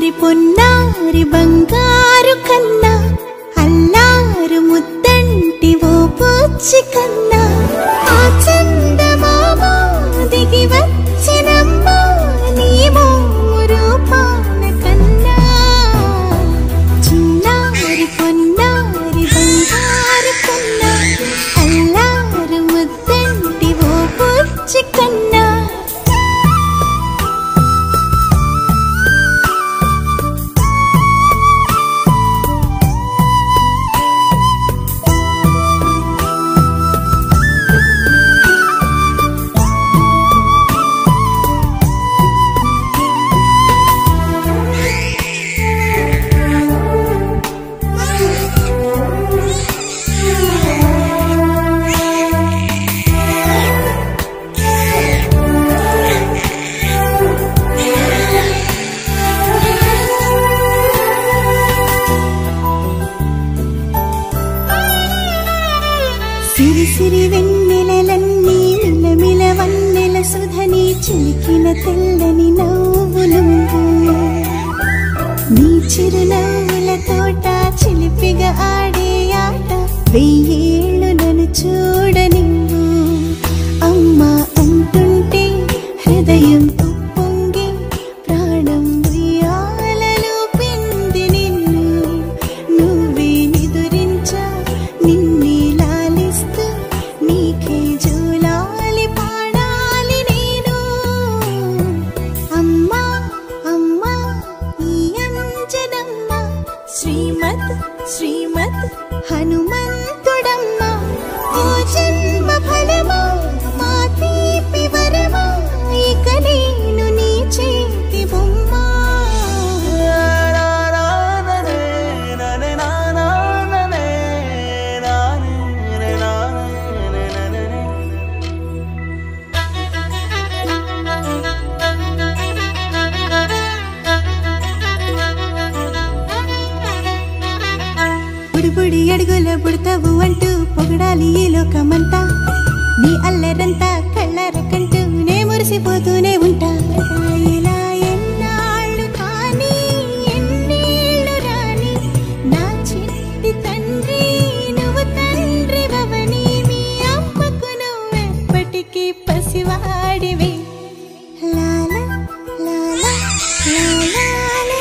చిన్నారి పొన్నారి బంగారు కన్నా అల్లారు ముద్దంటి ఓ పూచి కన్నా ఆ చందమామ దిగి వచ్చినమ్మా నీ రూపాన కన్నా చిన్నారి పొన్నారి బంగారు కన్నా అల్లారు ముద్దంటి ఓ పూచి కన్నా సిరి సిరి వెన్నెలలన్నీ మిలమిల వన్నెల సుధని చిలికిన తెల్లని నవ్వు నువ్వు నీ చిరునవ్వుల తోట చిలిపిగా ఆడే ఆట వెయ్యేళ్ళు నన్ను చూడ నువ్వు అమ్మా అంటుంటే హృదయం ఉప్పొంగి ప్రాణం ఉయ్యాలలో పిండి నిన్ను నువ్వే నిదురించా నిన్నే నీకే జూలాలి పాడాలి నేను అమ్మా అమ్మా ఈ అంజనమ్మ శ్రీమత్ శ్రీమత్ హనుమంతుడమ్మ ఓ జన్మ ఫలమా మా తీపి వరమా ఇక నేను నీ చేతి బొమ్మ బుడి అడుగుల బుడతావు అంటూ పొగడాలి ఈ లోకమంతా నీ అల్లరంతా కళ్ళరకంటూ నే మురిసిపోతూనే ఉంటా ఇలా ఎన్నాళ్ళు కానీ ఎన్నేళ్ళు రాని నా చిట్టి తండ్రి నువ్వు తండ్రి భవని మీ అమ్మకు నువ్వెప్పటికీ పసివాడివి లాల లాల లాల